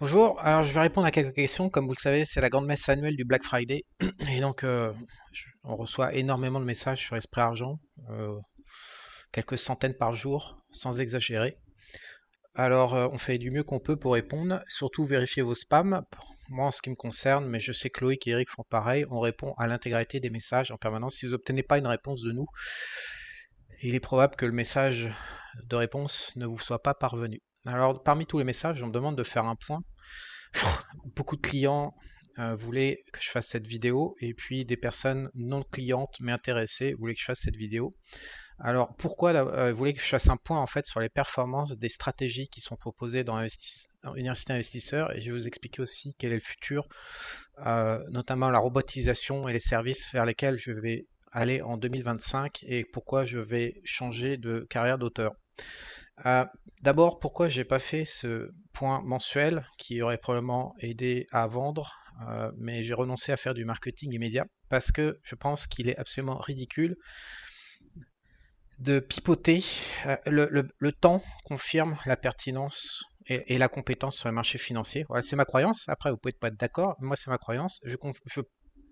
Bonjour, alors je vais répondre à quelques questions. Comme vous le savez, c'est la grande messe annuelle du Black Friday. Et donc, on reçoit énormément de messages sur Esprit Argent, euh, quelques centaines par jour, sans exagérer. Alors, on fait du mieux qu'on peut pour répondre. Surtout, vérifiez vos spams. Moi, en ce qui me concerne, mais je sais que Loïc et Eric font pareil, on répond à l'intégralité des messages en permanence. Si vous n'obtenez pas une réponse de nous, il est probable que le message de réponse ne vous soit pas parvenu. Alors, parmi tous les messages, on me demande de faire un point. Beaucoup de clients voulaient que je fasse cette vidéo et puis des personnes non clientes mais intéressées voulaient que je fasse cette vidéo. Alors pourquoi voulaient que je fasse un point en fait sur les performances des stratégies qui sont proposées dans Université Investisseur, et je vais vous expliquer aussi quel est le futur, notamment la robotisation et les services vers lesquels je vais aller en 2025 et pourquoi je vais changer de carrière d'auteur. Euh, D'abord, pourquoi j'ai pas fait ce point mensuel qui aurait probablement aidé à vendre, mais j'ai renoncé à faire du marketing immédiat parce que je pense qu'il est absolument ridicule de pipoter. Le temps confirme la pertinence et la compétence sur le marché financier. Voilà, c'est ma croyance. Après, vous pouvez pas être d'accord. Moi, c'est ma croyance. Je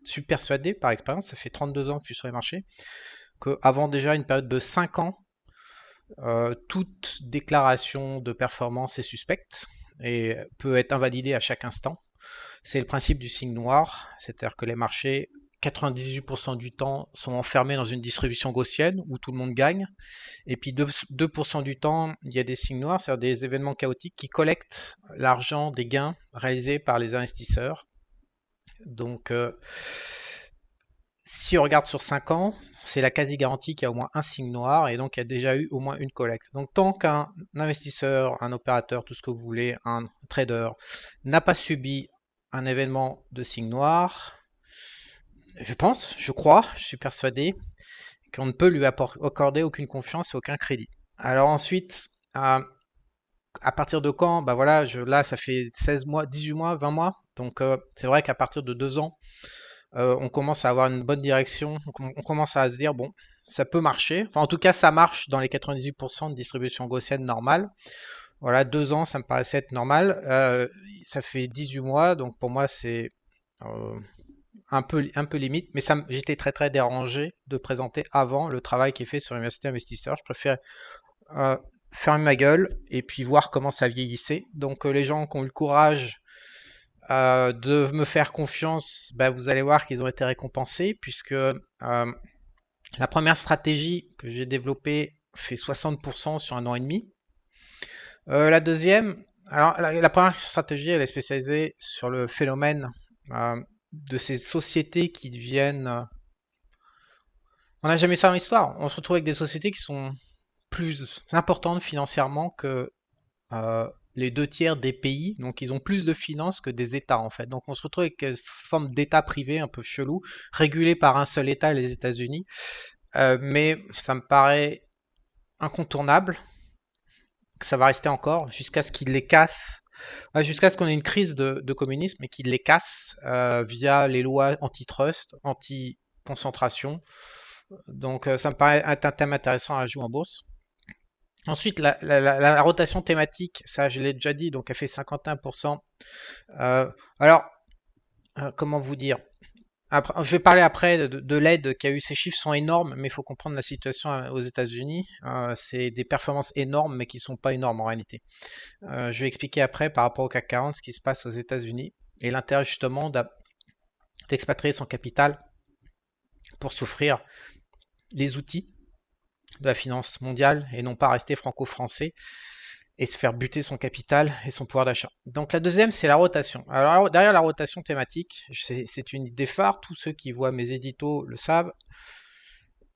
suis persuadé par expérience, ça fait 32 ans que je suis sur les marchés, qu'avant déjà une période de 5 ans, toute déclaration de performance est suspecte et peut être invalidée à chaque instant. C'est le principe du signe noir, c'est-à-dire que les marchés, 98% du temps, sont enfermés dans une distribution gaussienne où tout le monde gagne. Et puis 2% du temps, il y a des signes noirs, c'est-à-dire des événements chaotiques qui collectent l'argent des gains réalisés par les investisseurs. Donc, si on regarde sur 5 ans, c'est la quasi-garantie qu'il y a au moins un signe noir et donc il y a déjà eu au moins une collecte. Donc tant qu'un investisseur, un opérateur, tout ce que vous voulez, un trader n'a pas subi un événement de signe noir, je pense, je crois, je suis persuadé qu'on ne peut lui accorder aucune confiance et aucun crédit. Alors ensuite, à partir de quand? Bah voilà, là ça fait 16 mois, 18 mois, 20 mois. Donc c'est vrai qu'à partir de 2 ans, on commence à avoir une bonne direction, on commence à se dire, bon, ça peut marcher. Enfin, en tout cas, ça marche dans les 98% de distribution gaussienne normale. Voilà, 2 ans, ça me paraissait être normal. Ça fait 18 mois, donc pour moi, c'est euh, un peu limite, mais j'étais très très dérangé de présenter avant le travail qui est fait sur l'université investisseur. Je préfère euh, fermer ma gueule et puis voir comment ça vieillissait. Donc les gens qui ont eu le courage de me faire confiance, bah, vous allez voir qu'ils ont été récompensés puisque la première stratégie que j'ai développée fait 60% sur un an et demi. La deuxième, alors la première stratégie, elle est spécialisée sur le phénomène de ces sociétés qui deviennent... on n'a jamais ça dans l'histoire. On se retrouve avec des sociétés qui sont plus importantes financièrement que les 2 tiers des pays, donc ils ont plus de finances que des États en fait. Donc on se retrouve avec une forme d'État privé un peu chelou, régulé par un seul État, les États-Unis. Mais ça me paraît incontournable, que ça va rester encore jusqu'à ce qu'ils les cassent, jusqu'à ce qu'on ait une crise de communisme et qu'ils les cassent via les lois antitrust, anti-concentration. Donc ça me paraît être un thème intéressant à jouer en bourse. Ensuite, la rotation thématique, ça je l'ai déjà dit, donc elle fait 51%. Euh, alors, comment vous dire? Après, je vais parler après de l'aide qui a eu. Ces chiffres sont énormes, mais il faut comprendre la situation aux États-Unis. C'est des performances énormes, mais qui ne sont pas énormes en réalité. Je vais expliquer après par rapport au CAC 40 ce qui se passe aux États-Unis et l'intérêt justement d'expatrier son capital pour s'offrir les outils de la finance mondiale et non pas rester franco-français et se faire buter son capital et son pouvoir d'achat. Donc la deuxième, c'est la rotation. Alors derrière la rotation thématique, c'est une idée phare, tous ceux qui voient mes éditos le savent,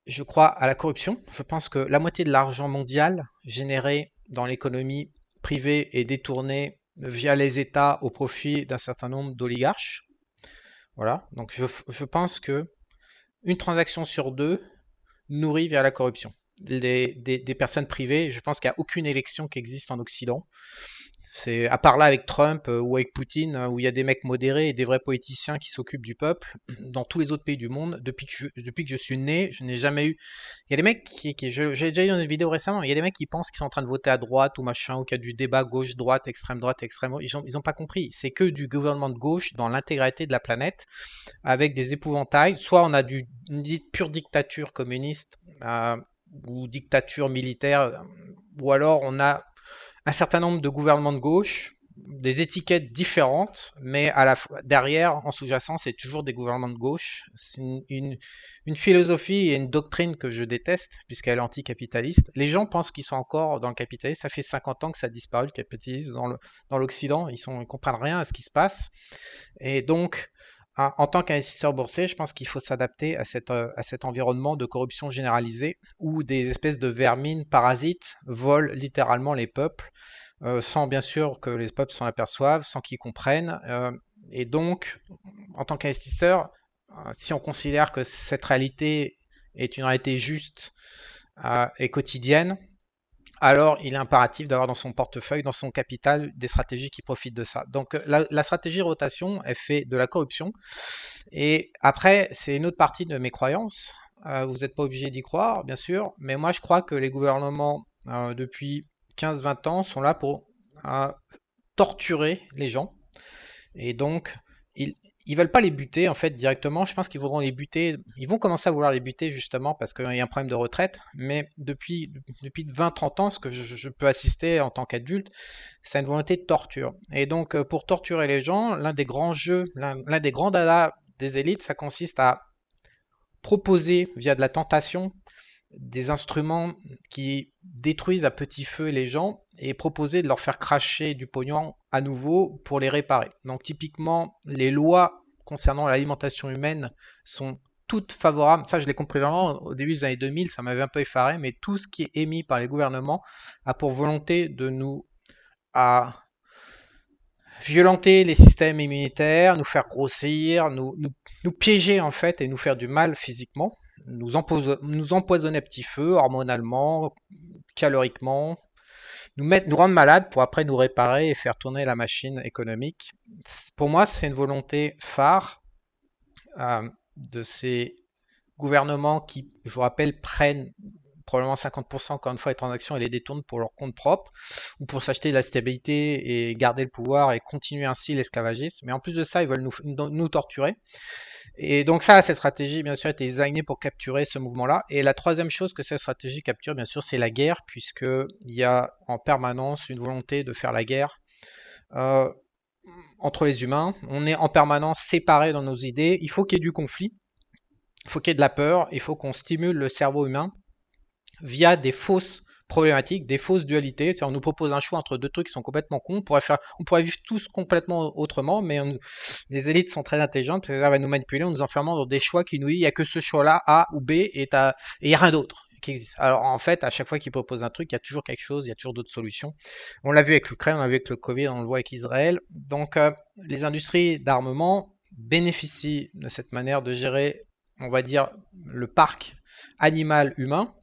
je crois à la corruption. Je pense que la moitié de l'argent mondial généré dans l'économie privée est détourné via les États au profit d'un certain nombre d'oligarches. Voilà, donc je pense que une transaction sur deux nourrit vers la corruption. Des personnes privées, je pense qu'il n'y a aucune élection qui existe en Occident C'est à part là avec Trump ou avec Poutine, où il y a des mecs modérés et des vrais politiciens qui s'occupent du peuple. Dans tous les autres pays du monde, depuis que je suis né, je n'ai jamais eu. Il y a des mecs j'ai déjà eu une vidéo récemment. Il y a des mecs qui pensent qu'ils sont en train de voter à droite ou machin, ou qu'il y a du débat gauche-droite, extrême-droite, extrême. Ils ont pas compris. C'est que du gouvernement de gauche dans l'intégralité de la planète, avec des épouvantails. Soit on a une pure dictature communiste ou dictature militaire, ou alors on a un certain nombre de gouvernements de gauche, des étiquettes différentes, mais derrière, en sous-jacent, c'est toujours des gouvernements de gauche. C'est une philosophie et une doctrine que je déteste, puisqu'elle est anticapitaliste. Les gens pensent qu'ils sont encore dans le capitalisme. Ça fait 50 ans que ça a disparu, le capitalisme, dans l'Occident. Ils ne comprennent rien à ce qui se passe. Et donc, en tant qu'investisseur boursier, je pense qu'il faut s'adapter à cet environnement de corruption généralisée où des espèces de vermines parasites volent littéralement les peuples, sans bien sûr que les peuples s'en aperçoivent, sans qu'ils comprennent. Et donc, en tant qu'investisseur, si on considère que cette réalité est une réalité juste et quotidienne, alors il est impératif d'avoir dans son portefeuille, dans son capital, des stratégies qui profitent de ça. Donc la stratégie rotation, elle fait de la corruption. Et après, c'est une autre partie de mes croyances. Vous n'êtes pas obligé d'y croire, bien sûr, mais moi je crois que les gouvernements, depuis 15-20 ans, sont là pour torturer les gens. Et donc, ils veulent pas les buter en fait directement. Je pense qu'ils voudront les buter. Ils vont commencer à vouloir les buter justement parce qu'il y a un problème de retraite. Mais depuis 20-30 ans, ce que je peux assister en tant qu'adulte, c'est une volonté de torture. Et donc, pour torturer les gens, l'un des grands jeux, l'un des grands dadas des élites, ça consiste à proposer via de la tentation des instruments qui détruisent à petit feu les gens et proposer de leur faire cracher du pognon à nouveau pour les réparer. Donc typiquement, les lois concernant l'alimentation humaine sont toutes favorables. Ça, je l'ai compris vraiment au début des années 2000, ça m'avait un peu effaré, mais tout ce qui est émis par les gouvernements a pour volonté de nous à violenter les systèmes immunitaires, nous faire grossir, nous piéger en fait et nous faire du mal physiquement, nous empoisonner à petit feu, hormonalement, caloriquement, nous rendre malades pour après nous réparer et faire tourner la machine économique. Pour moi, c'est une volonté phare de ces gouvernements qui, je vous rappelle, prennent probablement 50% encore une fois les transactions et les détournent pour leur compte propre ou pour s'acheter de la stabilité et garder le pouvoir et continuer ainsi l'esclavagisme. Mais en plus de ça, ils veulent nous torturer. Et donc ça, cette stratégie, bien sûr, a été designée pour capturer ce mouvement-là. Et la troisième chose que cette stratégie capture, bien sûr, c'est la guerre, puisqu'il y a en permanence une volonté de faire la guerre euh, entre les humains. On est en permanence séparés dans nos idées. Il faut qu'il y ait du conflit, il faut qu'il y ait de la peur, il faut qu'on stimule le cerveau humain via des fausses problématiques, des fausses dualités. On nous propose un choix entre deux trucs qui sont complètement cons. On pourrait vivre tous complètement autrement, mais les élites sont très intelligentes, elles va nous manipuler en nous enfermant dans des choix qui nous disent il n'y a que ce choix-là, A ou B, et il n'y a rien d'autre qui existe. Alors en fait, à chaque fois qu'ils proposent un truc, il y a toujours quelque chose, il y a toujours d'autres solutions. On l'a vu avec l'Ukraine, on l'a vu avec le Covid, on le voit avec Israël. Donc les industries d'armement bénéficient de cette manière de gérer, on va dire, le parc animal humain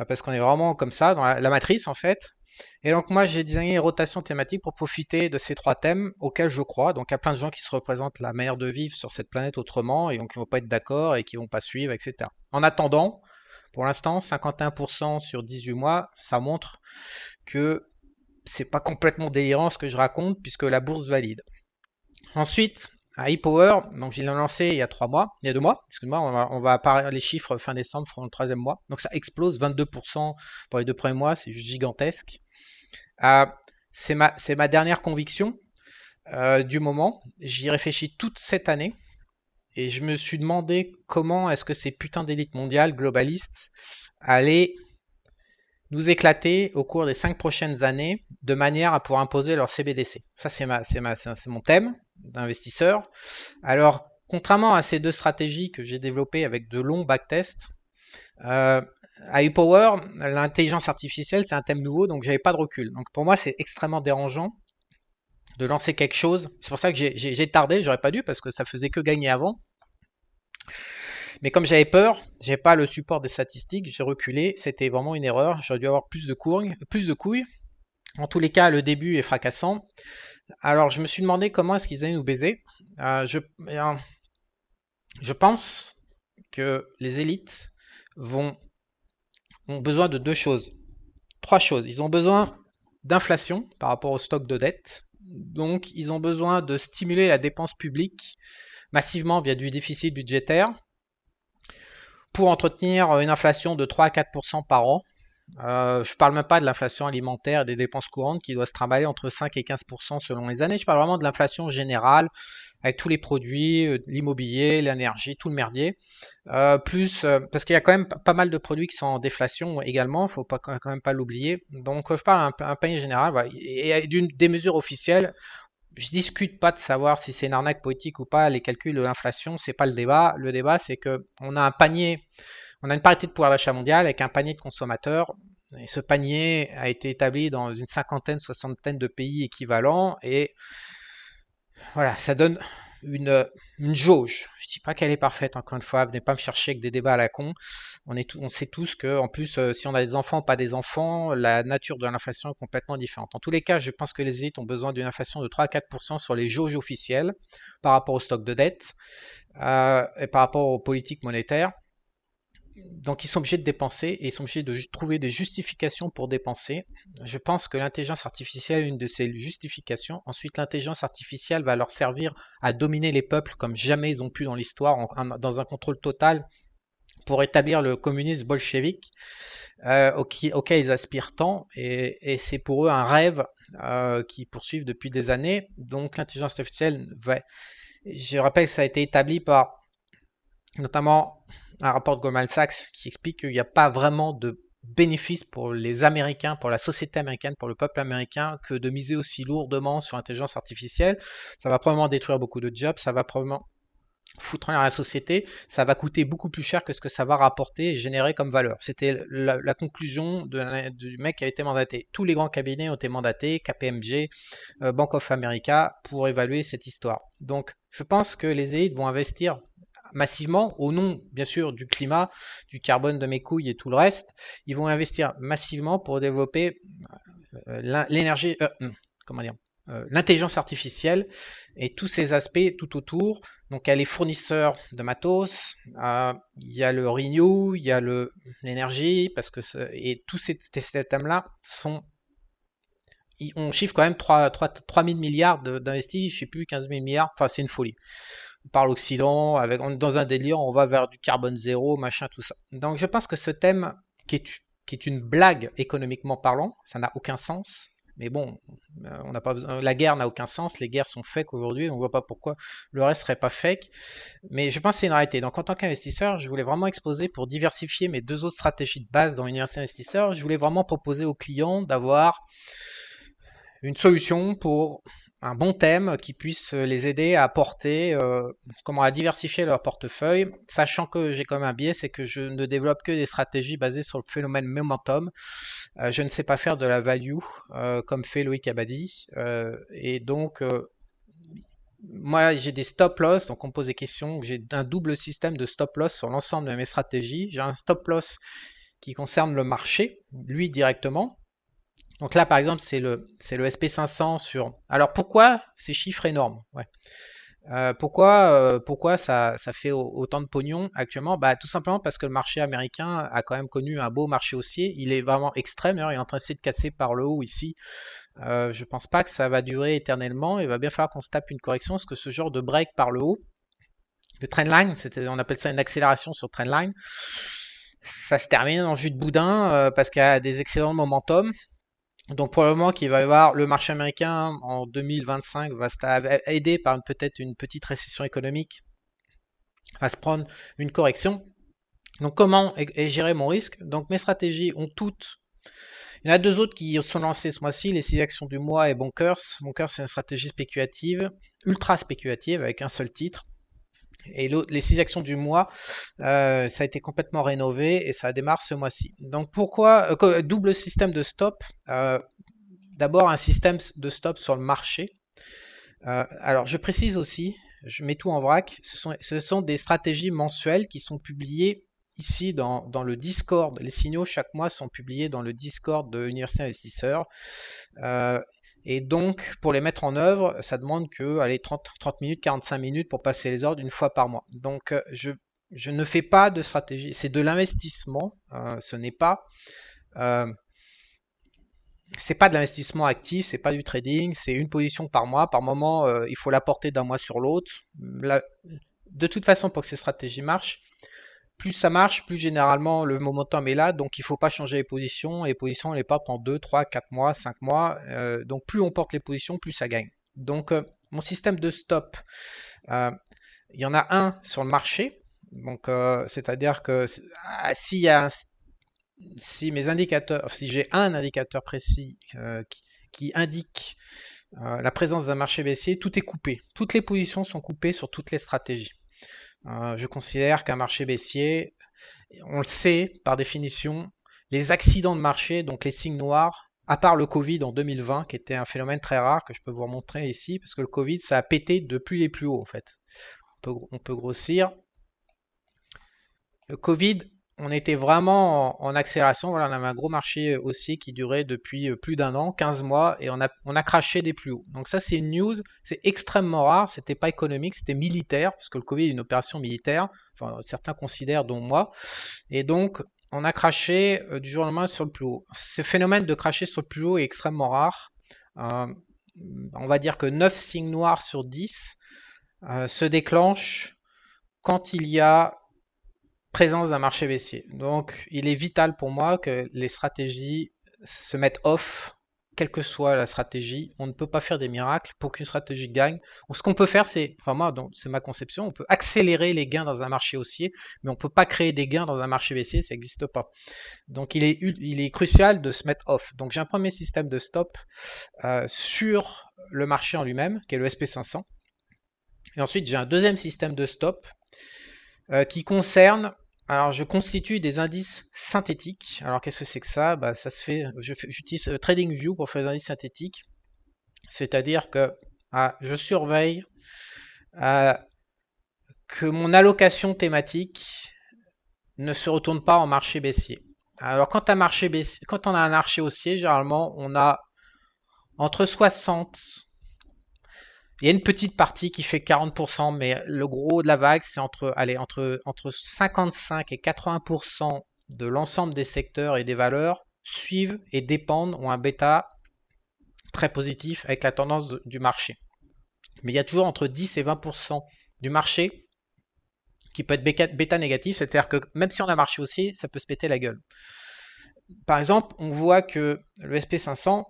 parce qu'on est vraiment comme ça, dans la matrice en fait. Et donc moi j'ai designé une rotation thématique pour profiter de ces trois thèmes auxquels je crois. Donc il y a plein de gens qui se représentent la manière de vivre sur cette planète autrement et donc qui ne vont pas être d'accord et qui ne vont pas suivre, etc. En attendant, pour l'instant, 51% sur 18 mois, ça montre que c'est pas complètement délirant ce que je raconte puisque la bourse valide. Ensuite, à ePower, donc je l'ai lancé il y a 3 mois, il y a 2 mois, excuse-moi, on va apparaître les chiffres fin décembre, pour le troisième mois. Donc ça explose 22% pour les 2 premiers mois, c'est juste gigantesque. Euh, c'est ma dernière conviction du moment. J'y réfléchis toute cette année et je me suis demandé comment est-ce que ces putains d'élites mondiales globalistes allaient nous éclater au cours des 5 prochaines années de manière à pouvoir imposer leur CBDC. Ça, c'est mon thème d'investisseur. Alors, contrairement à ces deux stratégies que j'ai développées avec de longs backtests, à ePower, l'intelligence artificielle, c'est un thème nouveau, donc j'avais pas de recul. Donc pour moi, c'est extrêmement dérangeant de lancer quelque chose. C'est pour ça que j'ai tardé, j'aurais pas dû, parce que ça faisait que gagner avant. Mais comme j'avais peur, j'ai pas le support des statistiques, j'ai reculé, c'était vraiment une erreur. J'aurais dû avoir plus de couilles. En tous les cas, le début est fracassant. Alors, je me suis demandé comment est-ce qu'ils allaient nous baiser. Je pense que les élites vont, ont besoin de deux choses. Trois choses. Ils ont besoin d'inflation par rapport au stock de dette. Donc, ils ont besoin de stimuler la dépense publique massivement via du déficit budgétaire pour entretenir une inflation de 3 à 4% par an. Je ne parle même pas de l'inflation alimentaire et des dépenses courantes qui doit se trimballer entre 5 et 15% selon les années. Je parle vraiment de l'inflation générale avec tous les produits, l'immobilier, l'énergie, tout le merdier. Parce qu'il y a quand même pas mal de produits qui sont en déflation également, il ne faut pas, quand même pas l'oublier. Donc je parle un panier général, voilà. Et des mesures officielles. Je discute pas de savoir si c'est une arnaque politique ou pas, les calculs de l'inflation, c'est pas le débat. Le débat, c'est que on a un panier, on a une parité de pouvoir d'achat mondial avec un panier de consommateurs. Et ce panier a été établi dans une cinquantaine, soixantaine de pays équivalents. Et voilà, ça donne une jauge. Je dis pas qu'elle est parfaite, encore une fois, venez pas me chercher avec des débats à la con. On sait tous que, en plus, si on a des enfants ou pas des enfants, la nature de l'inflation est complètement différente. En tous les cas, je pense que les élites ont besoin d'une inflation de 3 à 4% sur les jauges officielles par rapport au stock de dette et par rapport aux politiques monétaires. Donc ils sont obligés de dépenser et ils sont obligés de trouver des justifications pour dépenser. Je pense que l'intelligence artificielle est une de ces justifications. Ensuite, l'intelligence artificielle va leur servir à dominer les peuples comme jamais ils ont pu dans l'histoire, dans un contrôle total pour établir le communisme bolchevique auquel ils aspirent tant. Et c'est pour eux un rêve qu'ils poursuivent depuis des années. Donc l'intelligence artificielle je rappelle que ça a été établi par notamment un rapport de Goldman Sachs qui explique qu'il n'y a pas vraiment de bénéfice pour les Américains, pour la société américaine, pour le peuple américain, que de miser aussi lourdement sur l'intelligence artificielle. Ça va probablement détruire beaucoup de jobs, ça va probablement foutre rien à la société, ça va coûter beaucoup plus cher que ce que ça va rapporter et générer comme valeur. C'était la conclusion du mec qui a été mandaté. Tous les grands cabinets ont été mandatés, KPMG, Bank of America, pour évaluer cette histoire. Donc, je pense que les élites vont investir massivement, au nom bien sûr du climat, du carbone de mes couilles et tout le reste. Ils vont investir massivement pour développer l'énergie, comment dire, l'intelligence artificielle et tous ces aspects tout autour. Donc il y a les fournisseurs de matos, il y a le renew, il y a l'énergie, et tous ces thèmes-là on chiffre quand même 3 000 milliards d'investis, je sais plus, 15 000 milliards, enfin c'est une folie. Par l'Occident, dans un délire, on va vers du carbone zéro, machin, tout ça. Donc je pense que ce thème, qui est une blague économiquement parlant, ça n'a aucun sens. Mais bon, on n'a pas besoin, la guerre n'a aucun sens, les guerres sont fake aujourd'hui, on ne voit pas pourquoi le reste serait pas fake. Mais je pense que c'est une réalité. Donc en tant qu'investisseur, je voulais vraiment exposer pour diversifier mes deux autres stratégies de base dans l'université investisseur. Je voulais vraiment proposer aux clients d'avoir une solution pour un bon thème qui puisse les aider à à diversifier leur portefeuille, sachant que j'ai quand même un biais, c'est que je ne développe que des stratégies basées sur le phénomène momentum. Je ne sais pas faire de la value comme fait Loïc Abadi. Et donc, moi, j'ai des stop loss, donc on me pose des questions. J'ai un double système de stop loss sur l'ensemble de mes stratégies. J'ai un stop loss qui concerne le marché, lui directement. Donc là, par exemple, c'est le SP500 sur. Alors pourquoi ces chiffres énormes? Ouais. Pourquoi ça fait autant de pognon actuellement? Bah, tout simplement parce que le marché américain a quand même connu un beau marché haussier. Il est vraiment extrême. D'ailleurs, il est en train d'essayer de casser par le haut ici. Je pense pas que ça va durer éternellement. Il va bien falloir qu'on se tape une correction parce que ce genre de break par le haut, de trendline, on appelle ça une accélération sur trendline, ça se termine en jus de boudin parce qu'il y a des excellents de momentum. Donc probablement qu'il va y avoir le marché américain en 2025 va se aider par peut-être une petite récession économique, va se prendre une correction. Donc comment gérer mon risque? Donc mes stratégies ont toutes. Il y en a deux autres qui sont lancées ce mois-ci, les 6 actions du mois et Bonkers. Bonkers c'est une stratégie spéculative, ultra spéculative avec un seul titre. Et les 6 actions du mois, ça a été complètement rénové et ça démarre ce mois-ci. Donc pourquoi double système de stop? D'abord un système de stop sur le marché. Alors je précise aussi, je mets tout en vrac, ce sont des stratégies mensuelles qui sont publiées ici dans le Discord. Les signaux chaque mois sont publiés dans le Discord de Université Investisseurs. Et donc, pour les mettre en œuvre, ça demande que allez, 30 minutes, 45 minutes pour passer les ordres une fois par mois. Donc, je ne fais pas de stratégie. C'est de l'investissement. Ce n'est pas... c'est pas de l'investissement actif, c'est pas du trading, c'est une position par mois. Par moment, il faut la porter d'un mois sur l'autre. De toute façon, pour que ces stratégies marchent, plus ça marche, plus généralement le momentum est là, donc il ne faut pas changer les positions. Les positions, on les porte en 2, 3, 4 mois, 5 mois. Donc plus on porte les positions, plus ça gagne. Donc mon système de stop, il y en a un sur le marché. Donc c'est-à-dire que si mes indicateurs, si j'ai un indicateur précis qui indique la présence d'un marché baissier, tout est coupé. Toutes les positions sont coupées sur toutes les stratégies. Je considère qu'un marché baissier, on le sait par définition, les accidents de marché, donc les signes noirs, à part le Covid en 2020, qui était un phénomène très rare que je peux vous montrer ici, parce que le Covid, ça a pété depuis les plus hauts en fait. On peut grossir. Le Covid, on était vraiment en accélération. Voilà, on avait un gros marché haussier qui durait depuis plus d'un an, 15 mois, et on a craché des plus hauts. Donc ça, c'est une news, c'est extrêmement rare. C'était pas économique, c'était militaire, parce que le Covid est une opération militaire. Enfin, certains considèrent, dont moi. Et donc, on a craché du jour au lendemain sur le plus haut. Ce phénomène de cracher sur le plus haut est extrêmement rare. On va dire que 9 signes noirs sur 10 se déclenchent quand il y a présence d'un marché baissier. Donc, il est vital pour moi que les stratégies se mettent off, quelle que soit la stratégie. On ne peut pas faire des miracles pour qu'une stratégie gagne. Ce qu'on peut faire, c'est, enfin moi, c'est ma conception, on peut accélérer les gains dans un marché haussier, mais on ne peut pas créer des gains dans un marché baissier, ça n'existe pas. Donc, il est crucial de se mettre off. Donc, j'ai un premier système de stop sur le marché en lui-même, qui est le SP500. Et ensuite, j'ai un deuxième système de stop qui concerne... Alors, je constitue des indices synthétiques. Alors, qu'est-ce que c'est que ça? Ça se fait. J'utilise TradingView pour faire des indices synthétiques. C'est-à-dire que je surveille que mon allocation thématique ne se retourne pas en marché baissier. Alors, quand on a un marché haussier, généralement, on a entre 60. Il y a une petite partie qui fait 40%, mais le gros de la vague, c'est entre 55 et 80% de l'ensemble des secteurs et des valeurs suivent et dépendent, ont un bêta très positif avec la tendance du marché. Mais il y a toujours entre 10 et 20% du marché qui peut être bêta négatif, c'est-à-dire que même si on a un marché haussier, ça peut se péter la gueule. Par exemple, on voit que le SP500,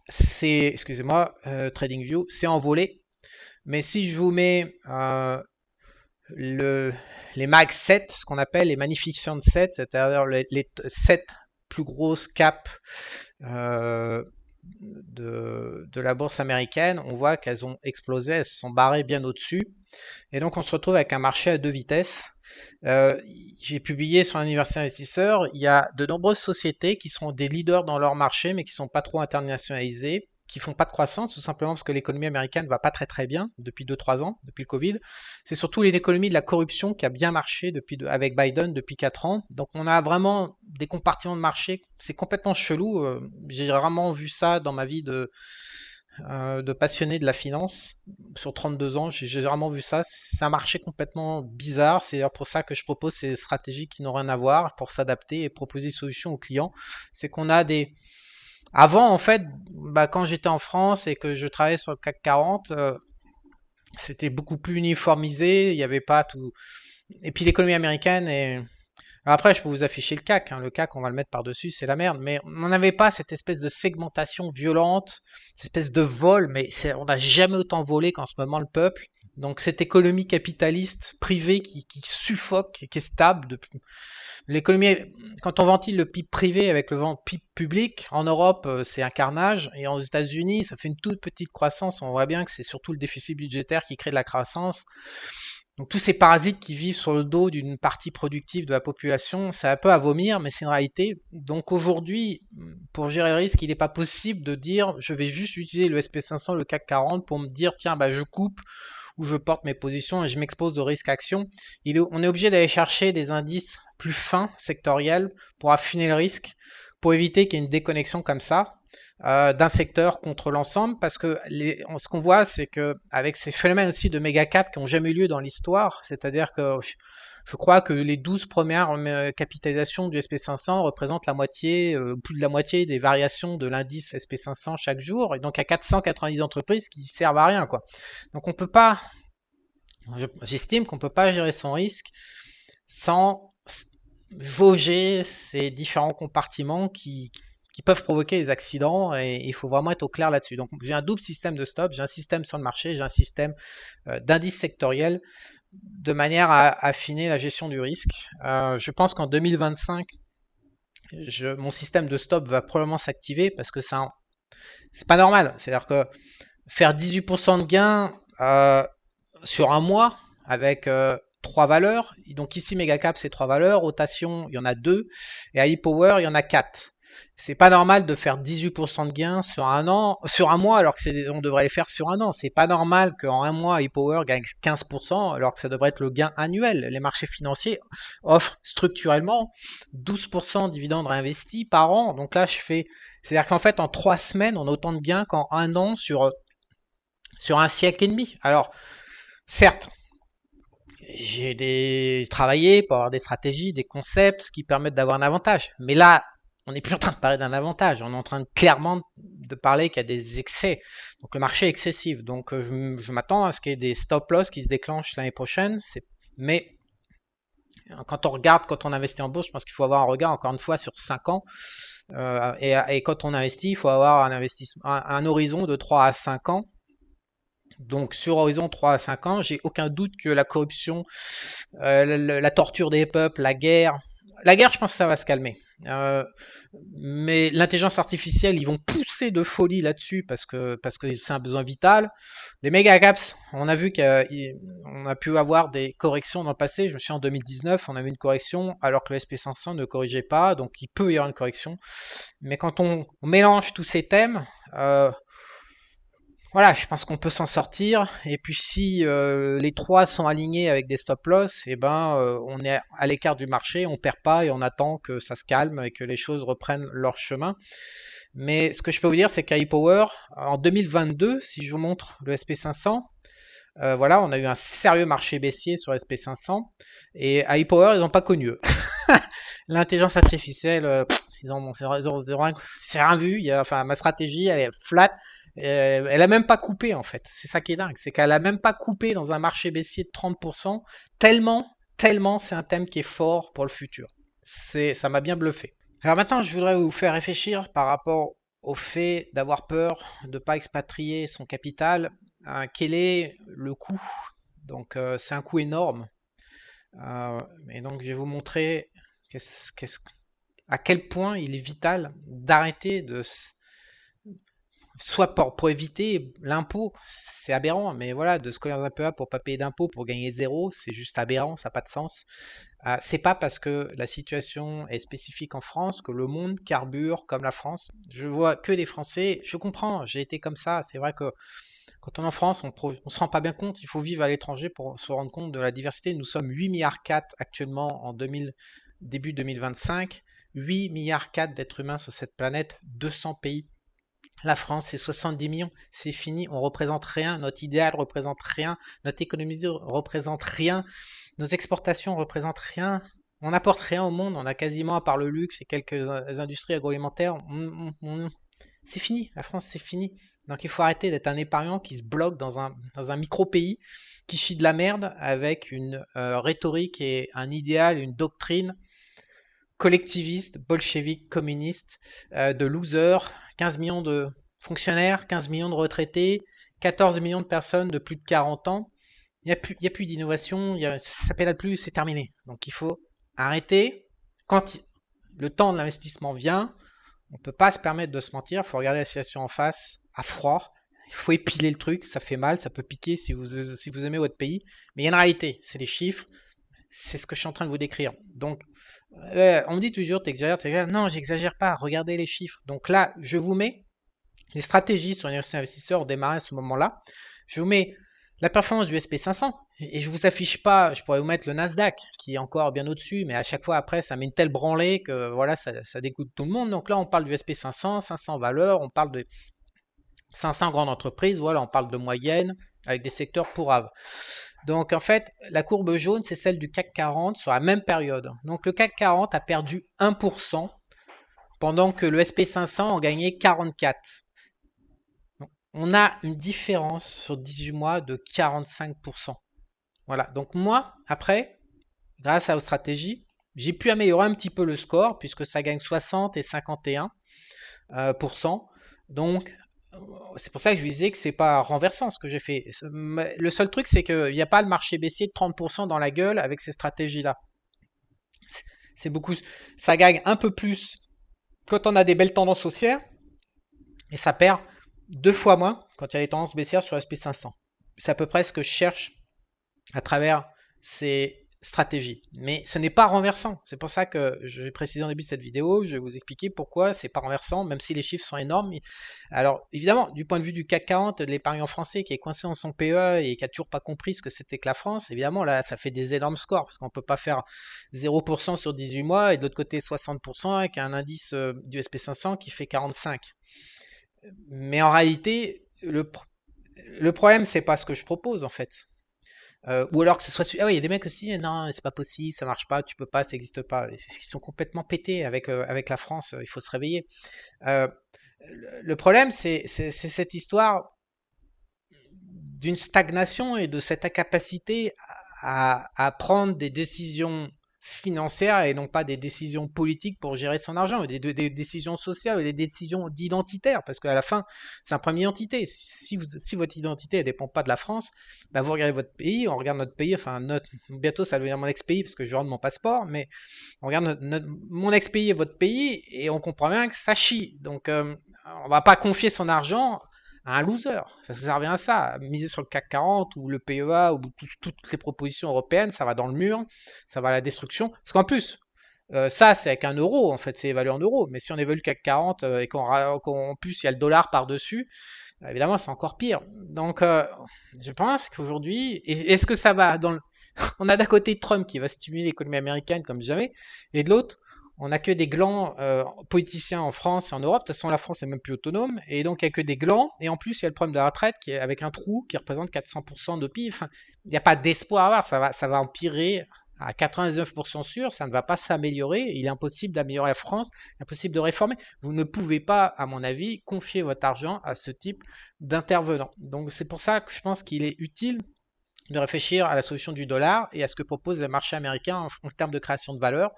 c'est, excusez-moi, TradingView, c'est envolé. Mais si je vous mets les Mag 7, ce qu'on appelle les Magnificent 7, c'est-à-dire les 7 plus grosses caps de la bourse américaine, on voit qu'elles ont explosé, elles se sont barrées bien au-dessus. Et donc on se retrouve avec un marché à deux vitesses. J'ai publié sur Université Investisseurs, il y a de nombreuses sociétés qui sont des leaders dans leur marché, mais qui ne sont pas trop internationalisées, qui font pas de croissance, tout simplement parce que l'économie américaine va pas très très bien depuis 2-3 ans, depuis le Covid. C'est surtout l'économie de la corruption qui a bien marché avec Biden depuis 4 ans. Donc on a vraiment des compartiments de marché, c'est complètement chelou. J'ai rarement vu ça dans ma vie de passionné de la finance. Sur 32 ans, j'ai rarement vu ça. C'est un marché complètement bizarre. C'est pour ça que je propose ces stratégies qui n'ont rien à voir pour s'adapter et proposer des solutions aux clients. C'est qu'on a des... Avant, en fait, quand j'étais en France et que je travaillais sur le CAC 40, c'était beaucoup plus uniformisé. Il n'y avait pas tout... Et puis l'économie américaine est... Après, je peux vous afficher le CAC. Le CAC, on va le mettre par-dessus, c'est la merde. Mais on n'avait pas cette espèce de segmentation violente, cette espèce de vol. Mais on n'a jamais autant volé qu'en ce moment le peuple. Donc cette économie capitaliste privée qui suffoque et qui est stable. L'économie, quand on ventile le PIB privé avec le PIB public, en Europe, c'est un carnage. Et aux États-Unis, ça fait une toute petite croissance. On voit bien que c'est surtout le déficit budgétaire qui crée de la croissance. Donc tous ces parasites qui vivent sur le dos d'une partie productive de la population, c'est un peu à vomir, mais c'est une réalité. Donc aujourd'hui, pour gérer le risque, il n'est pas possible de dire je vais juste utiliser le SP500, le CAC 40 pour me dire tiens, je coupe où je porte mes positions et je m'expose au risque action. On est obligé d'aller chercher des indices plus fins, sectoriels, pour affiner le risque, pour éviter qu'il y ait une déconnexion comme ça d'un secteur contre l'ensemble, parce que ce qu'on voit, c'est que avec ces phénomènes aussi de méga cap qui n'ont jamais eu lieu dans l'histoire, c'est-à-dire que je crois que les 12 premières capitalisations du SP500 représentent la moitié, plus de la moitié des variations de l'indice SP500 chaque jour, et donc il y a 490 entreprises qui servent à rien, quoi. Donc on peut pas, j'estime qu'on peut pas gérer son risque sans jauger ces différents compartiments qui peuvent provoquer des accidents, et il faut vraiment être au clair là-dessus. Donc j'ai un double système de stop, j'ai un système sur le marché, j'ai un système d'indice sectoriel de manière à affiner la gestion du risque. Je pense qu'en 2025, mon système de stop va probablement s'activer parce que c'est pas normal. C'est-à-dire que faire 18% de gain sur un mois avec trois valeurs. Donc ici, Megacap, c'est trois valeurs. Rotation, il y en a deux. Et à ePower, il y en a quatre. C'est pas normal de faire 18% de gains sur un mois, alors que on devrait les faire sur un an. C'est pas normal qu'en un mois, ePower gagne 15%, alors que ça devrait être le gain annuel. Les marchés financiers offrent structurellement 12% de dividendes réinvestis par an. Donc là, c'est-à-dire qu'en fait, en 3 semaines, on a autant de gains qu'en un an sur un siècle et demi. Alors, certes, j'ai travaillé pour avoir des stratégies, des concepts qui permettent d'avoir un avantage. Mais là, on n'est plus en train de parler d'un avantage, on est en train clairement de parler qu'il y a des excès. Donc le marché est excessif. Donc je m'attends à ce qu'il y ait des stop-loss qui se déclenchent l'année prochaine. Mais quand on investit en bourse, je pense qu'il faut avoir un regard encore une fois sur 5 ans. Et quand on investit, il faut avoir un horizon de 3 à 5 ans. Donc sur horizon 3 à 5 ans, j'ai aucun doute que la corruption, la torture des peuples, la guerre, je pense que ça va se calmer. Mais l'intelligence artificielle, ils vont pousser de folie là-dessus parce que c'est un besoin vital. Les méga caps, on a vu qu'on a pu avoir des corrections dans le passé. Je me souviens en 2019, on avait une correction alors que le SP500 ne corrigeait pas, donc il peut y avoir une correction. Mais quand on mélange tous ces thèmes, voilà, je pense qu'on peut s'en sortir. Et puis si les trois sont alignés avec des stop-loss, eh ben, on est à l'écart du marché, on perd pas et on attend que ça se calme et que les choses reprennent leur chemin. Mais ce que je peux vous dire, c'est qu'à ePower, en 2022, si je vous montre le SP500, voilà, on a eu un sérieux marché baissier sur SP500. Et à ePower, ils n'ont pas connu eux. L'intelligence artificielle, ils ont rien vu. Enfin, ma stratégie, elle est flat. Elle a même pas coupé en fait. C'est ça qui est dingue, c'est qu'elle a même pas coupé dans un marché baissier de 30%. Tellement c'est un thème qui est fort pour le futur. Ça m'a bien bluffé. Alors maintenant, je voudrais vous faire réfléchir par rapport au fait d'avoir peur de ne pas expatrier son capital. Quel est le coût? Donc c'est un coût énorme. Et donc je vais vous montrer à quel point il est vital d'arrêter soit pour éviter l'impôt, c'est aberrant, mais voilà, de se coller dans un PEA pour pas payer d'impôt, pour gagner zéro, c'est juste aberrant, ça n'a pas de sens. C'est pas parce que la situation est spécifique en France que le monde carbure comme la France. Je vois que des Français, je comprends, j'ai été comme ça, c'est vrai que quand on est en France, on se rend pas bien compte, il faut vivre à l'étranger pour se rendre compte de la diversité. Nous sommes 8 milliards 4 actuellement en début 2025, 8 milliards 4 d'êtres humains sur cette planète, 200 pays. La France, c'est 70 millions, c'est fini, on représente rien, notre idéal représente rien, notre économie représente rien, nos exportations représentent rien, on n'apporte rien au monde, on a quasiment, à part le luxe et quelques industries agroalimentaires, c'est fini, la France c'est fini. Donc il faut arrêter d'être un épargnant qui se bloque dans un micro-pays, qui chie de la merde avec une rhétorique et un idéal, une doctrine collectiviste, bolchevique, communiste, de losers, 15 millions de fonctionnaires, 15 millions de retraités, 14 millions de personnes de plus de 40 ans. Il n'y a plus d'innovation, ça ne pédale plus, c'est terminé. Donc il faut arrêter. Quand le temps de l'investissement vient, on ne peut pas se permettre de se mentir, il faut regarder la situation en face, à froid. Il faut épiler le truc, ça fait mal, ça peut piquer si vous aimez votre pays. Mais il y a une réalité, c'est les chiffres, c'est ce que je suis en train de vous décrire. Donc, on me dit toujours, t'exagères. Non, j'exagère pas, regardez les chiffres. Donc là, je vous mets les stratégies sur l'université investisseur ont démarré à ce moment-là. Je vous mets La performance du SP500, et je vous affiche pas, je pourrais vous mettre le Nasdaq qui est encore bien au-dessus, mais à chaque fois après ça met une telle branlée que voilà, ça dégoûte tout le monde. Donc là on parle du SP500, 500 valeurs, on parle de 500 grandes entreprises, voilà, on parle de moyenne avec des secteurs pourraves. Donc en fait, la courbe jaune, c'est celle du CAC 40 sur la même période. Donc le CAC 40 a perdu 1% pendant que le SP500 en gagnait 44. Donc, on a une différence sur 18 mois de 45%. Voilà, donc moi, après, grâce aux stratégies, j'ai pu améliorer un petit peu le score puisque ça gagne 60 et 51%. Donc, c'est pour ça que je lui disais que c'est pas renversant ce que j'ai fait. Le seul truc, c'est qu'il n'y a pas le marché baissier de 30% dans la gueule avec ces stratégies-là. C'est beaucoup. Ça gagne un peu plus quand on a des belles tendances haussières et ça perd 2 fois moins quand il y a des tendances baissières sur SP500. C'est à peu près ce que je cherche à travers ces stratégies. Mais ce n'est pas renversant. C'est pour ça que j'ai précisé en début de cette vidéo, je vais vous expliquer pourquoi c'est pas renversant, même si les chiffres sont énormes. Alors évidemment, du point de vue du CAC 40, de l'épargnant français qui est coincé dans son PE et qui a toujours pas compris ce que c'était que la France, évidemment là ça fait des énormes scores parce qu'on peut pas faire 0% sur 18 mois et de l'autre côté 60% avec un indice du SP500 qui fait 45. Mais en réalité, le problème c'est pas ce que je propose en fait. Ou alors que ce soit. Ah oui, il y a des mecs aussi, non, c'est pas possible, ça marche pas, tu peux pas, ça n'existe pas. Ils sont complètement pétés avec la France, il faut se réveiller. Euh, le problème, c'est cette histoire d'une stagnation et de cette incapacité à prendre des décisions financières et non pas des décisions politiques pour gérer son argent, ou des décisions sociales, ou des décisions d'identitaire, parce qu'à la fin, c'est un problème d'identité. Si votre identité ne dépend pas de la France, bah vous regardez votre pays, on regarde notre pays, enfin bientôt ça va devenir mon ex-pays parce que je vais rendre mon passeport, mais on regarde mon ex-pays et votre pays et on comprend bien que ça chie. Donc on va pas confier son argent à un loser. Ça revient à ça. Miser sur le CAC 40 ou le PEA ou toutes les propositions européennes, ça va dans le mur, ça va à la destruction. Parce qu'en plus, ça c'est avec un euro, en fait, c'est évalué en euros. Mais si on évalue le CAC 40 et qu'en plus il y a le dollar par-dessus, évidemment c'est encore pire. Donc je pense qu'aujourd'hui, est-ce que ça va dans le... On a d'un côté Trump qui va stimuler l'économie américaine comme jamais, et de l'autre, on n'a que des glands politiciens en France et en Europe. De toute façon, la France est même plus autonome. Et donc, il n'y a que des glands. Et en plus, il y a le problème de la retraite qui est avec un trou qui représente 400% de PIB. Enfin, il n'y a pas d'espoir à avoir. Ça va empirer à 99% sûr. Ça ne va pas s'améliorer. Il est impossible d'améliorer la France. Impossible de réformer. Vous ne pouvez pas, à mon avis, confier votre argent à ce type d'intervenant. Donc, c'est pour ça que je pense qu'il est utile de réfléchir à la solution du dollar et à ce que propose le marché américain en termes de création de valeur.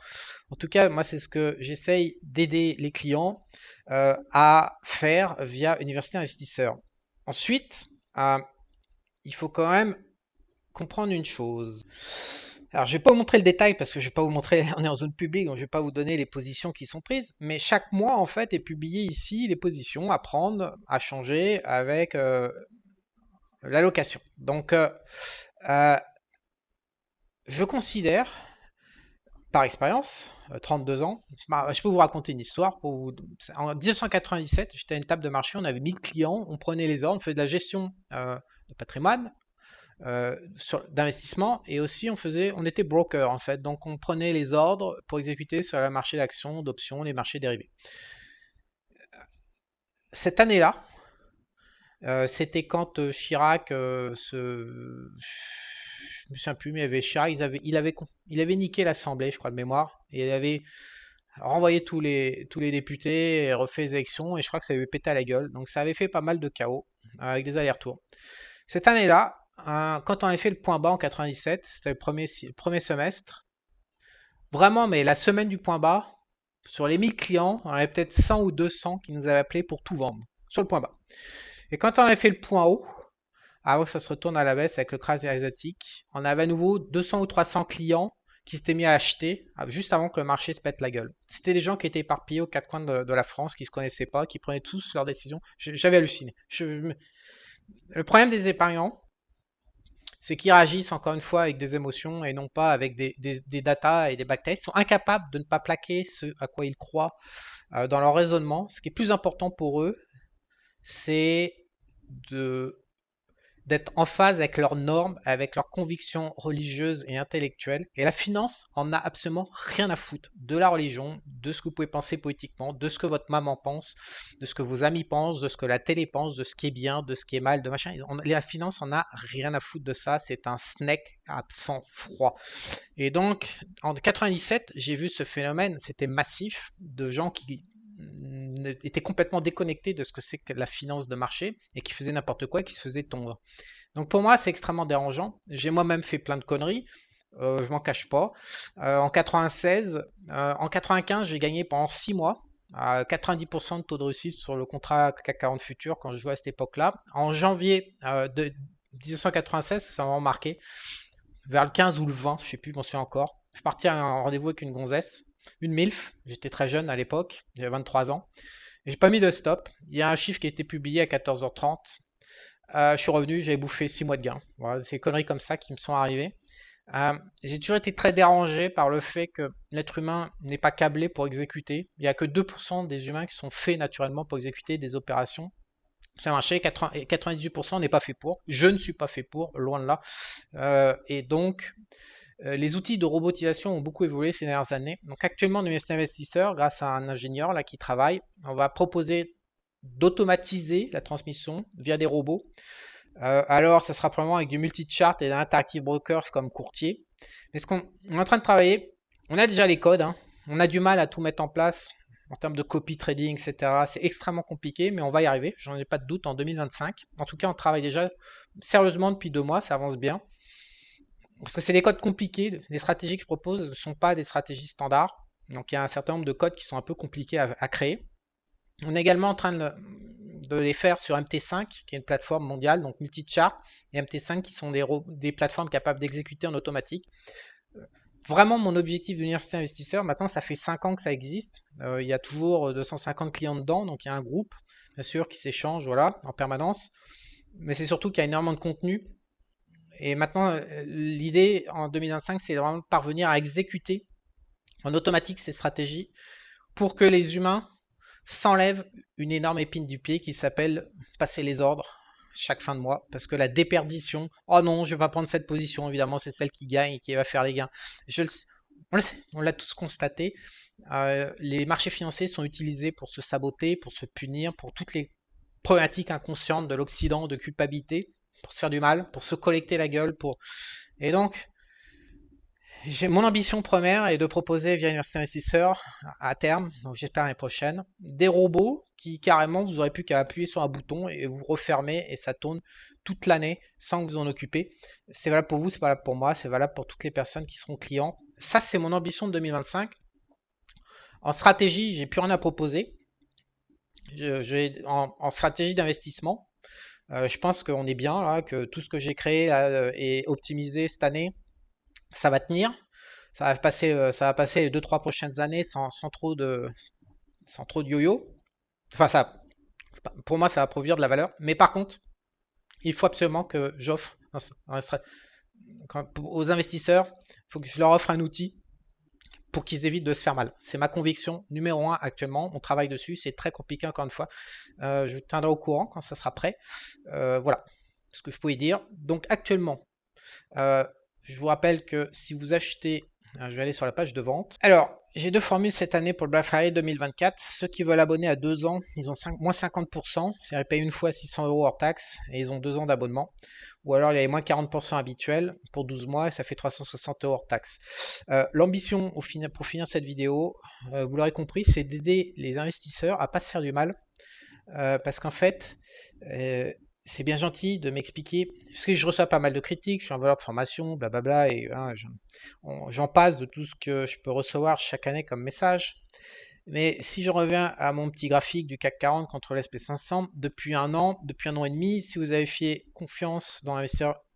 En tout cas, moi, c'est ce que j'essaye d'aider les clients à faire via Université Investisseur. Ensuite, il faut quand même comprendre une chose. Alors, je ne vais pas vous montrer le détail parce que je ne vais pas vous montrer, on est en zone publique, donc je ne vais pas vous donner les positions qui sont prises, mais chaque mois, en fait, est publié ici les positions à prendre, à changer avec l'allocation. Donc, je considère, par expérience, 32 ans, je peux vous raconter une histoire. En 1997, j'étais à une table de marché, on avait 1000 clients, on prenait les ordres, on faisait de la gestion de patrimoine, d'investissement, et aussi on était broker en fait, donc on prenait les ordres pour exécuter sur le marché d'actions, d'options, les marchés dérivés. Cette année-là, c'était quand Chirac je me souviens plus, mais il y avait Chirac, il avait niqué l'Assemblée, je crois de mémoire, et il avait renvoyé tous les députés et refait les élections, et je crois que ça avait pété à la gueule. Donc ça avait fait pas mal de chaos avec des allers-retours. Cette année-là, quand on avait fait le point bas en 97, c'était le premier semestre, vraiment, mais la semaine du point bas, sur les 1000 clients, on avait peut-être 100 ou 200 qui nous avaient appelé pour tout vendre sur le point bas. Et quand on avait fait le point haut, avant que ça se retourne à la baisse avec le crash asiatique, on avait à nouveau 200 ou 300 clients qui s'étaient mis à acheter juste avant que le marché se pète la gueule. C'était des gens qui étaient éparpillés aux quatre coins de la France, qui ne se connaissaient pas, qui prenaient tous leurs décisions. J'avais halluciné. Le problème des épargnants, c'est qu'ils réagissent encore une fois avec des émotions et non pas avec des datas et des backtests. Ils sont incapables de ne pas plaquer ce à quoi ils croient dans leur raisonnement. Ce qui est plus important pour eux, c'est de d'être en phase avec leurs normes, avec leurs convictions religieuses et intellectuelles. Et la finance en a absolument rien à foutre de la religion, de ce que vous pouvez penser politiquement, de ce que votre maman pense, de ce que vos amis pensent, de ce que la télé pense, de ce qui est bien, de ce qui est mal, de machin. La finance en a rien à foutre de ça. C'est un snack à sang froid. Et donc, en 97, j'ai vu ce phénomène, c'était massif, de gens qui étaient complètement déconnectés de ce que c'est que la finance de marché et qui faisaient n'importe quoi et qui se faisaient tondre. Donc pour moi, c'est extrêmement dérangeant. J'ai moi-même fait plein de conneries, je m'en cache pas. En 96, en 95, j'ai gagné pendant 6 mois à 90% de taux de réussite sur le contrat CAC 40 futur quand je jouais à cette époque-là. En janvier de 1996, ça m'a marqué. Vers le 15 ou le 20, je sais plus, je m'en souviens encore. Je suis parti à un rendez-vous avec une gonzesse, une MILF. J'étais très jeune à l'époque, j'avais 23 ans. Et j'ai pas mis de stop. Il y a un chiffre qui a été publié à 14h30. Je suis revenu, j'avais bouffé 6 mois de gain. Voilà, c'est des conneries comme ça qui me sont arrivées. J'ai toujours été très dérangé par le fait que l'être humain n'est pas câblé pour exécuter. Il n'y a que 2% des humains qui sont faits naturellement pour exécuter des opérations. C'est un marché, 98% n'est pas fait pour. Je ne suis pas fait pour, loin de là. Et donc, les outils de robotisation ont beaucoup évolué ces dernières années. Donc actuellement, nous, les investisseurs, grâce à un ingénieur là qui travaille, on va proposer d'automatiser la transmission via des robots. Alors, ça sera probablement avec du multi-chart et d'un interactive brokers comme courtier. Mais ce qu'on est en train de travailler, on a déjà les codes, hein. On a du mal à tout mettre en place en termes de copy trading, etc. C'est extrêmement compliqué, mais on va y arriver. J'en ai pas de doute en 2025. En tout cas, on travaille déjà sérieusement depuis 2 mois, ça avance bien. Parce que c'est des codes compliqués. Les stratégies que je propose ne sont pas des stratégies standards. Donc il y a un certain nombre de codes qui sont un peu compliqués à créer. On est également en train de les faire sur MT5, qui est une plateforme mondiale, donc multi-chart, et MT5 qui sont des plateformes capables d'exécuter en automatique. Vraiment, mon objectif d'université investisseur, maintenant ça fait 5 ans que ça existe. Il y a toujours 250 clients dedans, donc il y a un groupe, bien sûr, qui s'échange voilà, en permanence. Mais c'est surtout qu'il y a énormément de contenu. Et maintenant, l'idée en 2025, c'est vraiment de parvenir à exécuter en automatique ces stratégies pour que les humains s'enlèvent une énorme épine du pied qui s'appelle passer les ordres chaque fin de mois. Parce que la déperdition, oh non, je vais pas prendre cette position, évidemment, c'est celle qui gagne et qui va faire les gains. On l'a tous constaté. Les marchés financiers sont utilisés pour se saboter, pour se punir, pour toutes les problématiques inconscientes de l'Occident, de culpabilité, pour se faire du mal, pour se collecter la gueule, Et donc, mon ambition première est de proposer via Université Investisseur à terme, donc j'espère l'année prochaine, des robots qui carrément vous aurez plus qu'à appuyer sur un bouton et vous refermez et ça tourne toute l'année sans que vous en occupez. C'est valable pour vous, c'est valable pour moi, c'est valable pour toutes les personnes qui seront clients. Ça, c'est mon ambition de 2025. En stratégie, j'ai plus rien à proposer. En stratégie d'investissement, je pense qu'on est bien là, que tout ce que j'ai créé là, et optimisé cette année, ça va tenir. Ça va passer les 2-3 prochaines années sans trop de yo-yo. Enfin, pour moi, ça va produire de la valeur. Mais par contre, il faut absolument que j'offre aux investisseurs, il faut que je leur offre un outil pour qu'ils évitent de se faire mal. C'est ma conviction numéro 1 actuellement. On travaille dessus. C'est très compliqué encore une fois. Je vous tiendrai au courant quand ça sera prêt. Voilà ce que je pouvais dire. Donc actuellement, je vous rappelle que si vous achetez, je vais aller sur la page de vente. Alors, j'ai 2 formules cette année pour le Black Friday 2024. Ceux qui veulent abonner à 2 ans, ils ont moins 50%. C'est-à-dire ils payent une fois 600 € hors taxe et ils ont 2 ans d'abonnement. Ou alors il y a les moins 40% habituels pour 12 mois et ça fait 360 € hors taxe. L'ambition pour finir cette vidéo, vous l'aurez compris, c'est d'aider les investisseurs à pas se faire du mal. Parce qu'en fait, c'est bien gentil de m'expliquer, parce que je reçois pas mal de critiques, je suis un voleur de formation, blablabla, et hein, j'en passe de tout ce que je peux recevoir chaque année comme message. Mais si je reviens à mon petit graphique du CAC 40 contre l'SP500, depuis un an et demi, si vous avez fait confiance dans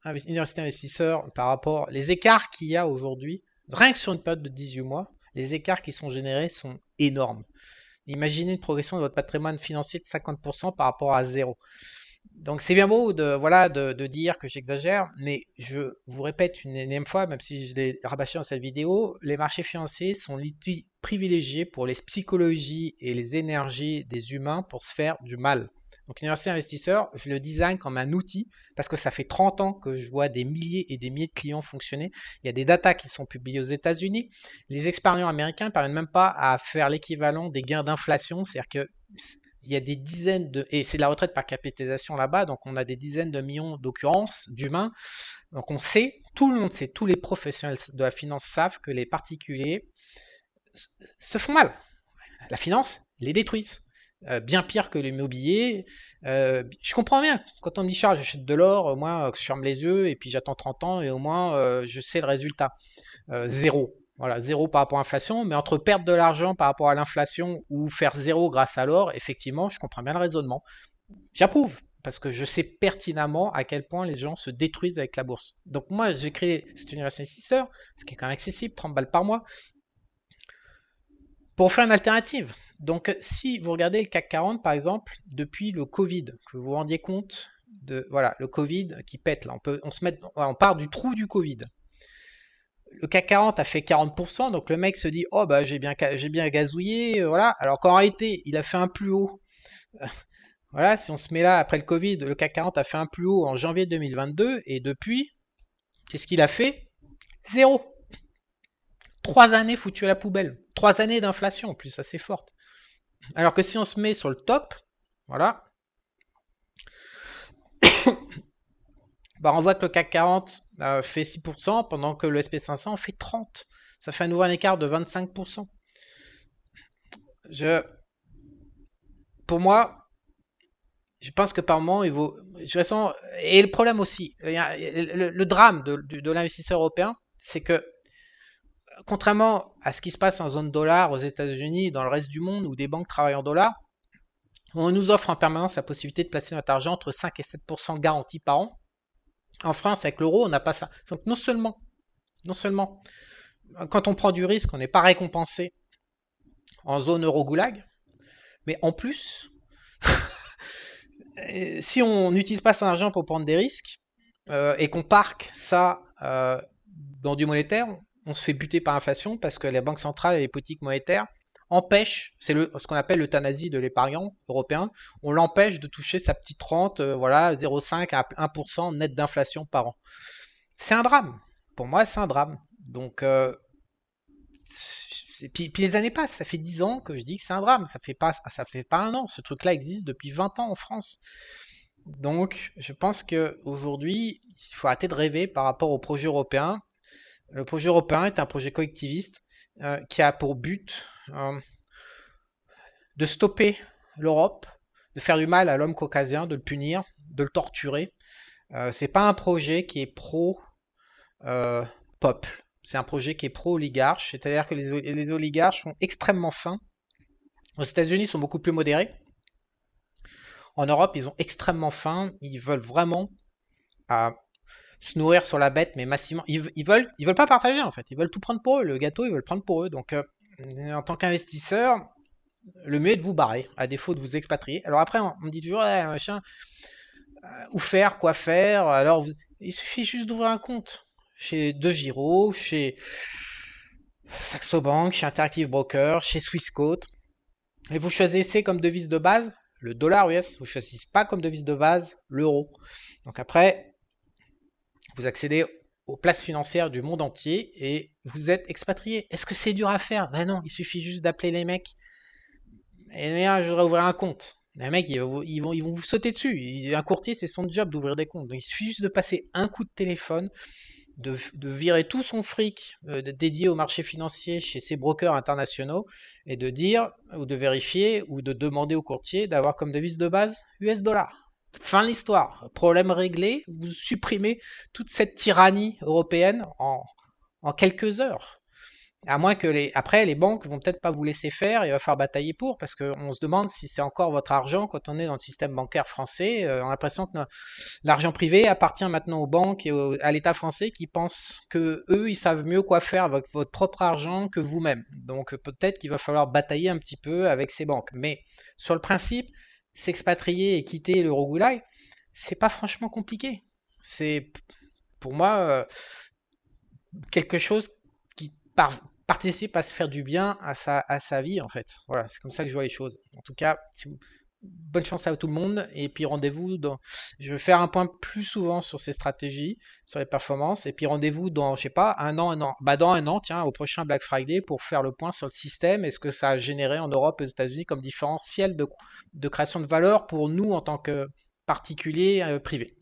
Université Investisseur par rapport les écarts qu'il y a aujourd'hui, rien que sur une période de 18 mois, les écarts qui sont générés sont énormes. Imaginez une progression de votre patrimoine financier de 50% par rapport à zéro. Donc c'est bien beau de dire que j'exagère, mais je vous répète une énième fois, même si je l'ai rabâché dans cette vidéo, les marchés financiers sont l'outil privilégié pour les psychologies et les énergies des humains pour se faire du mal. Donc Universel Investisseur, je le design comme un outil parce que ça fait 30 ans que je vois des milliers et des milliers de clients fonctionner. Il y a des datas qui sont publiées aux États-Unis. Les expérients américains ne parviennent même pas à faire l'équivalent des gains d'inflation. C'est-à-dire que il y a des dizaines de... Et c'est de la retraite par capitalisation là-bas, donc on a des dizaines de millions d'occurrences d'humains. Donc on sait, tout le monde sait, tous les professionnels de la finance savent que les particuliers se font mal. La finance les détruisent. Bien pire que l'immobilier. Je comprends bien. Quand on me dit Charles, j'achète de l'or, moi, je ferme les yeux et puis j'attends 30 ans et au moins je sais le résultat. Zéro. Voilà, zéro par rapport à l'inflation, mais entre perdre de l'argent par rapport à l'inflation ou faire zéro grâce à l'or, effectivement, je comprends bien le raisonnement. J'approuve, parce que je sais pertinemment à quel point les gens se détruisent avec la bourse. Donc moi, j'ai créé cet Universal Investisseur, ce qui est quand même accessible, 30 balles par mois, pour faire une alternative. Donc si vous regardez le CAC 40, par exemple, depuis le Covid, que vous vous rendiez compte de voilà le Covid qui pète là, on part du trou du Covid. Le CAC 40 a fait 40%, donc le mec se dit oh bah j'ai bien gazouillé, voilà. Alors qu'en réalité, il a fait un plus haut. Voilà, si on se met là après le Covid, le CAC 40 a fait un plus haut en janvier 2022 et depuis, qu'est-ce qu'il a fait? Zéro. 3 années foutues à la poubelle. 3 années d'inflation en plus assez forte. Alors que si on se met sur le top, voilà, bah on voit que le CAC 40 fait 6% pendant que le SP500 fait 30%. Ça fait à nouveau un écart de 25%. Pour moi, je pense que par moment, il vaut. Et le problème aussi, le drame de l'investisseur européen, c'est que contrairement à ce qui se passe en zone dollar aux États-Unis, dans le reste du monde où des banques travaillent en dollars, on nous offre en permanence la possibilité de placer notre argent entre 5 et 7% garantis par an. En France, avec l'euro, on n'a pas ça. Donc non seulement, quand on prend du risque, on n'est pas récompensé en zone euro-goulag, mais en plus, si on n'utilise pas son argent pour prendre des risques et qu'on parque ça dans du monétaire, on se fait buter par l'inflation parce que les banques centrales et les politiques monétaires empêchent, c'est ce qu'on appelle l'euthanasie de l'épargnant européen, on l'empêche de toucher sa petite rente, voilà, 0,5 à 1% net d'inflation par an. C'est un drame. Pour moi, c'est un drame. Donc, puis les années passent, ça fait 10 ans que je dis que c'est un drame, ça fait pas un an, ce truc-là existe depuis 20 ans en France. Donc, je pense qu'aujourd'hui, il faut arrêter de rêver par rapport au projet européen. Le projet européen est un projet collectiviste qui a pour but de stopper l'Europe, de faire du mal à l'homme caucasien, de le punir, de le torturer. C'est pas un projet qui est pro-peuple. C'est un projet qui est pro-oligarche, c'est-à-dire que les oligarches sont extrêmement fins. Aux États-Unis, ils sont beaucoup plus modérés. En Europe, ils ont extrêmement faim. Ils veulent vraiment se nourrir sur la bête, mais massivement. Ils veulent pas partager en fait. Ils veulent tout prendre pour eux. Le gâteau, ils veulent prendre pour eux. Donc, en tant qu'investisseur, le mieux est de vous barrer, à défaut de vous expatrier. Alors après, on me dit toujours, machin, où faire, quoi faire. Alors, il suffit juste d'ouvrir un compte chez DeGiro, chez Saxo Bank, chez Interactive Broker, chez Swissquote. Et vous choisissez comme devise de base le dollar US. Vous ne choisissez pas comme devise de base l'euro. Donc après, vous accédez aux places financières du monde entier et vous êtes expatrié. Est-ce que c'est dur à faire? Ben non, il suffit juste d'appeler les mecs. Et bien, je voudrais ouvrir un compte. Les mecs, ils vont vous sauter dessus. Un courtier, c'est son job d'ouvrir des comptes. Donc, il suffit juste de passer un coup de téléphone, de virer tout son fric dédié au marché financier chez ses brokers internationaux et de dire, ou de vérifier, ou de demander au courtier d'avoir comme devise de base US dollar. Fin de l'histoire. Problème réglé. Vous supprimez toute cette tyrannie européenne en quelques heures. À moins que après, les banques vont peut-être pas vous laisser faire, il va falloir batailler pour, parce qu'on se demande si c'est encore votre argent quand on est dans le système bancaire français. On a l'impression que l'argent privé appartient maintenant aux banques et à l'État français qui pensent que eux, ils savent mieux quoi faire avec votre propre argent que vous-même. Donc peut-être qu'il va falloir batailler un petit peu avec ces banques. Mais sur le principe, s'expatrier et quitter l'Eurogoulag, c'est pas franchement compliqué. C'est pour moi quelque chose qui participe à se faire du bien à sa vie en fait. Voilà, c'est comme ça que je vois les choses. En tout cas, bonne chance à tout le monde. Et puis rendez-vous dans. Je vais faire un point plus souvent sur ces stratégies, sur les performances. Et puis rendez-vous dans, je sais pas, un an. Bah, dans un an, tiens, au prochain Black Friday pour faire le point sur le système et ce que ça a généré en Europe et aux États-Unis comme différentiel de création de valeur pour nous en tant que particuliers privés.